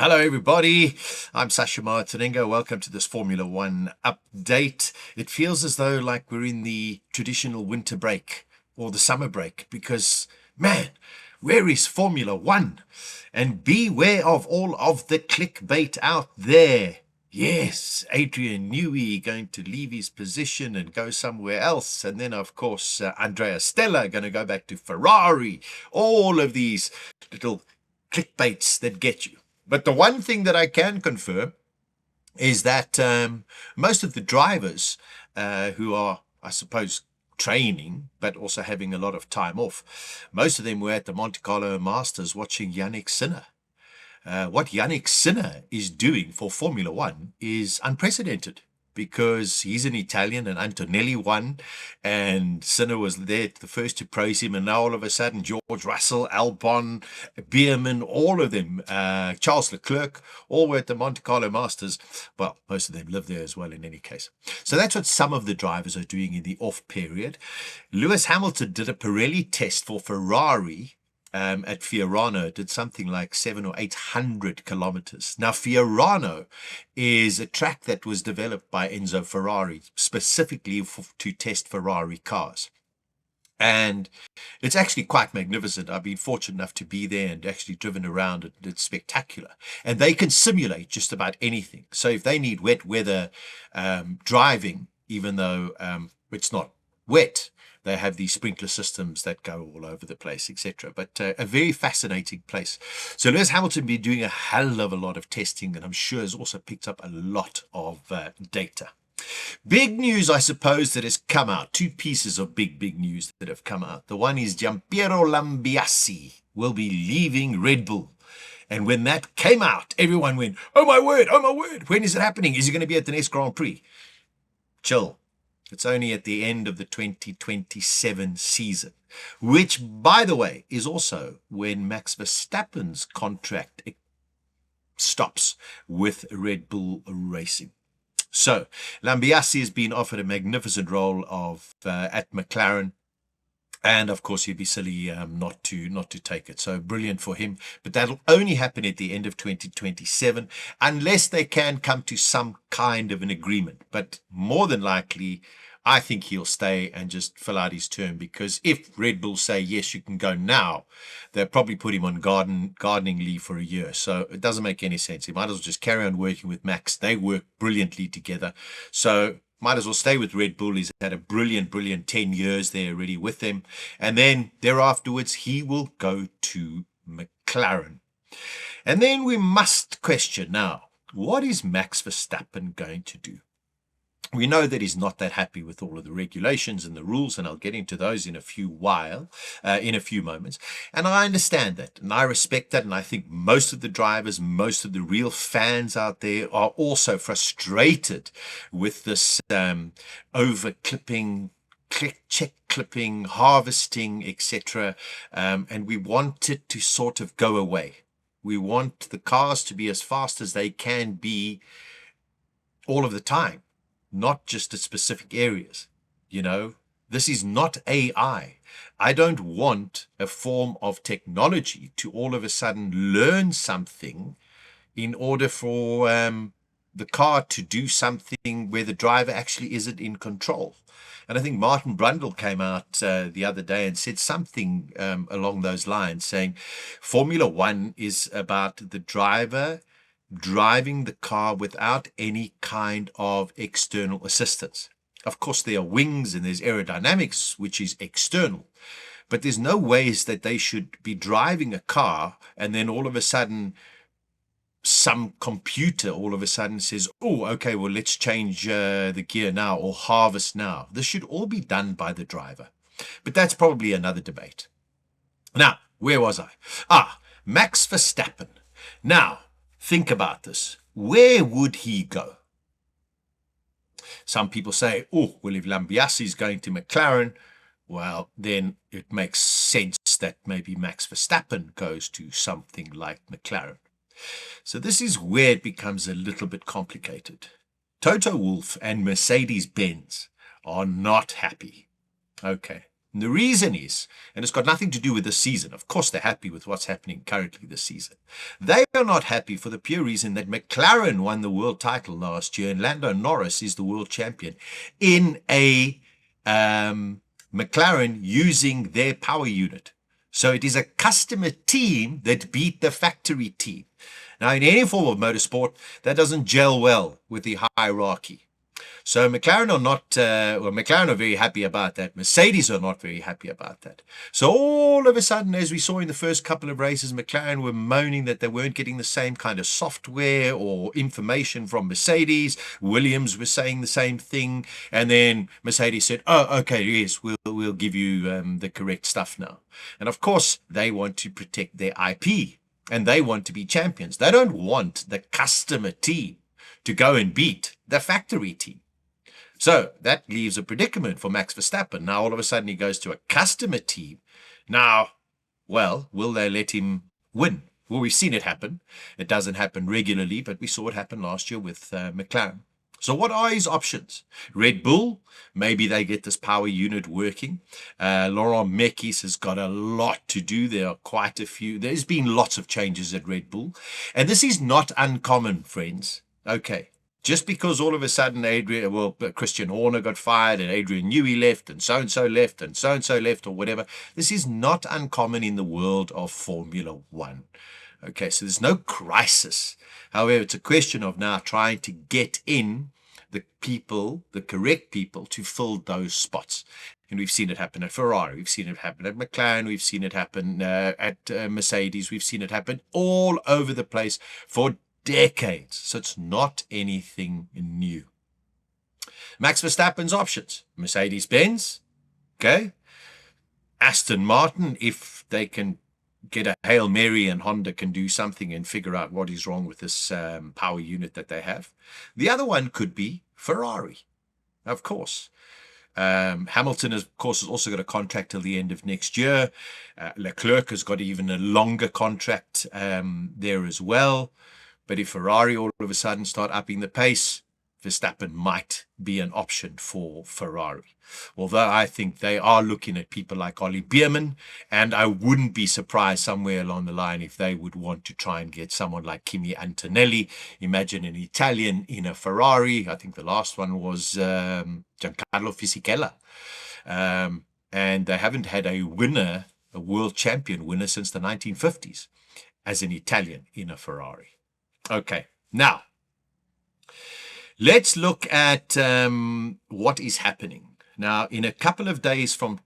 Hello everybody, I'm Sasha Martinengo. Welcome to this Formula One update. It feels as though like we're in the traditional winter break or the summer break because, man, where is Formula One? And beware of all of the clickbait out there. Yes, Adrian Newey going to leave his position and go somewhere else. And then, of course, Andrea Stella going to go back to Ferrari. All of these little clickbaits that get you. But the one thing that I can confirm is that most of the drivers who are, I suppose, training, but also having a lot of time off, most of them were at the Monte Carlo Masters watching Yannick Sinner. What Yannick Sinner is doing for Formula One is unprecedented because he's an Italian and Antonelli won and Sinner was there the first to praise him, and now all of a sudden George Russell, Albon, Bierman, all of them, Charles Leclerc, all were at the Monte Carlo Masters. Well, most of them live there as well in any case. So that's what some of the drivers are doing in the off period. Lewis Hamilton did a Pirelli test for Ferrari at Fiorano, did something like 700 or 800 kilometers. Now, Fiorano is a track that was developed by Enzo Ferrari, specifically to test Ferrari cars. And it's actually quite magnificent. I've been fortunate enough to be there and actually driven around it. It's spectacular. And they can simulate just about anything. So if they need wet weather driving, even though it's not wet, they have these sprinkler systems that go all over the place, etc. But a very fascinating place. So Lewis Hamilton been doing a hell of a lot of testing, and I'm sure has also picked up a lot of data. Big news, I suppose, that has come out. Two pieces of big news that have come out. The one is Gianpiero Lambiase will be leaving Red Bull. And when that came out, everyone went, oh my word, when is it happening? Is he going to be at the next Grand Prix? Chill. It's only at the end of the 2027 season, which, by the way, is also when Max Verstappen's contract stops with Red Bull Racing. So Lambiasi has been offered a magnificent role at McLaren. And of course, he'd be silly not to take it. So brilliant for him. But that'll only happen at the end of 2027, unless they can come to some kind of an agreement. But more than likely, I think he'll stay and just fill out his term, because if Red Bull say, yes, you can go now, they'll probably put him on gardening leave for a year. So it doesn't make any sense. He might as well just carry on working with Max. They work brilliantly together. So might as well stay with Red Bull. He's had a brilliant 10 years there already with them. And then thereafterwards, he will go to McLaren. And then we must question now, what is Max Verstappen going to do? We know that he's not that happy with all of the regulations and the rules, and I'll get into those in a few moments. And I understand that, and I respect that, and I think most of the drivers, most of the real fans out there are also frustrated with this over-clipping, check clipping, harvesting, etc. And we want it to sort of go away. We want the cars to be as fast as they can be all of the time, not just at specific areas. You know, this is not AI. I don't want a form of technology to all of a sudden learn something in order for the car to do something where the driver actually isn't in control. And I think Martin Brundle came out the other day and said something along those lines, saying Formula One is about the driver driving the car without any kind of external assistance. Of course, there are wings and there's aerodynamics, which is external, but there's no ways that they should be driving a car and then all of a sudden some computer all of a sudden says, oh, okay, well, let's change the gear now or harvest now. This should all be done by the driver. But that's probably another debate. Now, where was I? Max Verstappen. Now, think about this. Where would he go? Some people say, oh, well, if Lambiasi is going to McLaren, well, then it makes sense that maybe Max Verstappen goes to something like McLaren. So this is where it becomes a little bit complicated. Toto Wolff and Mercedes-Benz are not happy. Okay, And the reason is, and it's got nothing to do with the season. Of course, they're happy with what's happening currently this season. They are not happy for the pure reason that McLaren won the world title last year and Lando Norris is the world champion in a McLaren using their power unit. So it is a customer team that beat the factory team. Now, in any form of motorsport, that doesn't gel well with the hierarchy. So McLaren are not, McLaren are very happy about that. Mercedes are not very happy about that. So all of a sudden, as we saw in the first couple of races, McLaren were moaning that they weren't getting the same kind of software or information from Mercedes. Williams was saying the same thing. And then Mercedes said, oh, okay, yes, we'll give you the correct stuff now. And of course, they want to protect their IP and they want to be champions. They don't want the customer team to go and beat the factory team. So that leaves a predicament for Max Verstappen. Now, all of a sudden, he goes to a customer team. Now, well, will they let him win? Well, we've seen it happen. It doesn't happen regularly, but we saw it happen last year with McLaren. So what are his options? Red Bull, maybe they get this power unit working. Laurent Mekies has got a lot to do. There are quite a few. There's been lots of changes at Red Bull. And this is not uncommon, friends. Okay. Just because all of a sudden Christian Horner got fired and Adrian Newey left and so-and-so left and so-and-so left or whatever, this is not uncommon in the world of Formula One. Okay, so there's no crisis. However, it's a question of now trying to get in the people, the correct people to fill those spots. And we've seen it happen at Ferrari. We've seen it happen at McLaren. We've seen it happen at Mercedes. We've seen it happen all over the place for decades. So it's not anything new. Max Verstappen's options: Mercedes-Benz, okay, Aston Martin, if they can get a Hail Mary and Honda can do something and figure out what is wrong with this power unit that they have. The other one could be Ferrari, of course. Hamilton, of course, has also got a contract till the end of next year. Leclerc has got even a longer contract there as well. But if Ferrari all of a sudden start upping the pace, Verstappen might be an option for Ferrari. Although I think they are looking at people like Ollie Beerman, and I wouldn't be surprised somewhere along the line if they would want to try and get someone like Kimi Antonelli. Imagine an Italian in a Ferrari. I think the last one was Giancarlo Fisichella. And they haven't had a winner, a world champion winner, since the 1950s as an Italian in a Ferrari. Okay, now let's look at what is happening. Now, in a couple of days from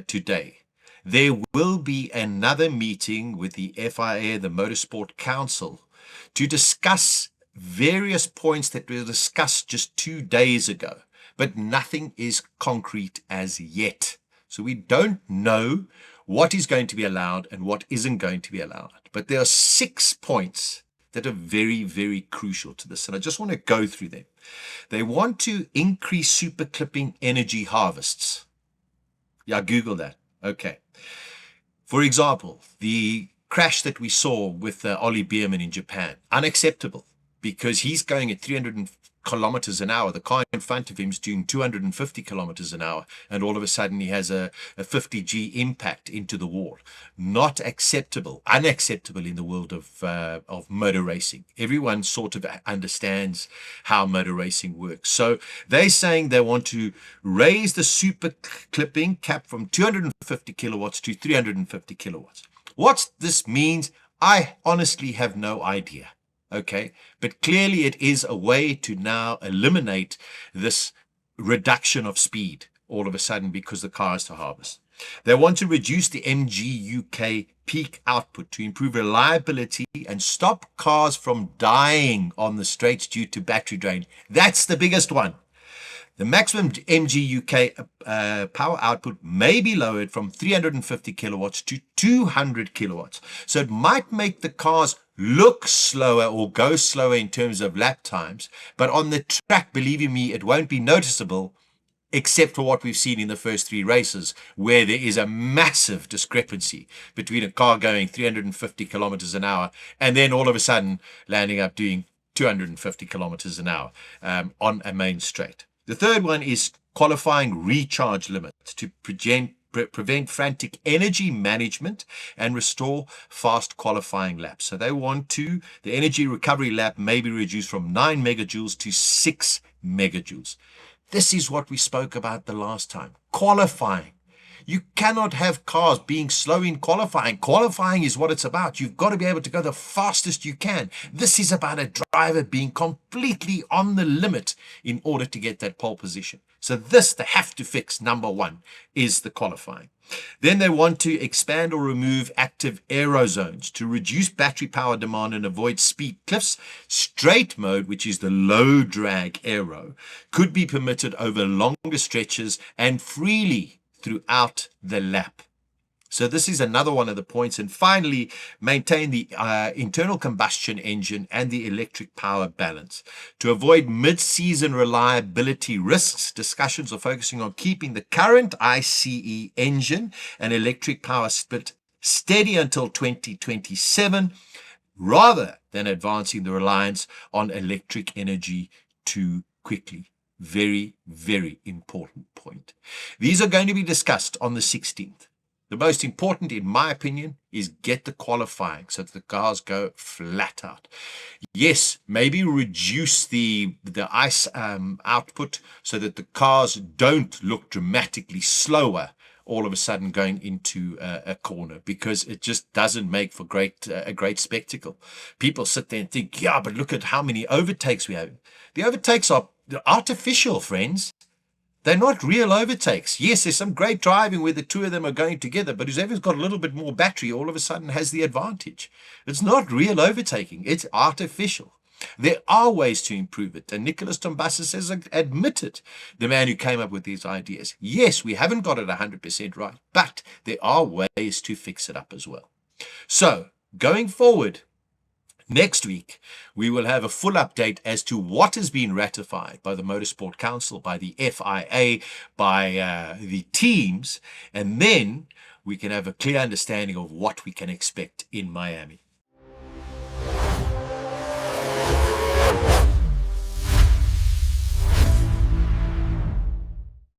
today, there will be another meeting with the FIA, the Motorsport Council, to discuss various points that were discussed just 2 days ago, but nothing is concrete as yet. So we don't know what is going to be allowed and what isn't going to be allowed. But there are 6 points that are very, very crucial to this. And I just want to go through them. They want to increase super clipping energy harvests. Yeah, Google that. Okay. For example, the crash that we saw with Ollie Beerman in Japan, unacceptable, because he's going at 300 kilometers an hour. The car in front of him is doing 250 kilometers an hour, and all of a sudden he has a 50G impact into the wall. Not acceptable, unacceptable in the world of motor racing. Everyone sort of understands how motor racing works. So they're saying they want to raise the super clipping cap from 250 kilowatts to 350 kilowatts. What this means, I honestly have no idea. Okay, but clearly it is a way to now eliminate this reduction of speed all of a sudden because the car is to harvest. They want to reduce the MGUK peak output to improve reliability and stop cars from dying on the straights due to battery drain. That's the biggest one. The maximum MGUK power output may be lowered from 350 kilowatts to 200 kilowatts. So it might make the cars look slower or go slower in terms of lap times, but on the track, believe you me, it won't be noticeable, except for what we've seen in the first 3 races, where there is a massive discrepancy between a car going 350 kilometers an hour and then all of a sudden landing up doing 250 kilometers an hour on a main straight. The third one is qualifying recharge limits. developed to prevent frantic energy management and restore fast qualifying laps. So they want the energy recovery lap may be reduced from 9 megajoules to 6 megajoules. This is what we spoke about the last time. Qualifying. You cannot have cars being slow in qualifying. Qualifying is what it's about. You've got to be able to go the fastest you can. This is about a driver being completely on the limit in order to get that pole position. So this, they have to fix. Number one is the qualifying. Then they want to expand or remove active aero zones to reduce battery power demand and avoid speed cliffs. Straight mode, which is the low drag aero, could be permitted over longer stretches and freely throughout the lap. So this is another one of the points. And finally, maintain the internal combustion engine and the electric power balance. To avoid mid-season reliability risks, discussions are focusing on keeping the current ICE engine and electric power split steady until 2027, rather than advancing the reliance on electric energy too quickly. Very, very important point. These are going to be discussed on the 16th. The most important, in my opinion, is get the qualifying so that the cars go flat out. Yes, maybe reduce the ICE output so that the cars don't look dramatically slower all of a sudden going into a corner, because it just doesn't make for a great spectacle. People sit there and think, yeah, but look at how many overtakes we have. The overtakes are artificial, friends. They're not real overtakes. Yes, there's some great driving where the two of them are going together, but whoever's got a little bit more battery all of a sudden has the advantage. It's not real overtaking. It's artificial. There are ways to improve it. And Nicholas Tombasas has admitted, the man who came up with these ideas. Yes, we haven't got it 100% right, but there are ways to fix it up as well. So going forward, next week, we will have a full update as to what has been ratified by the Motorsport Council, by the FIA, by the teams, and then we can have a clear understanding of what we can expect in Miami.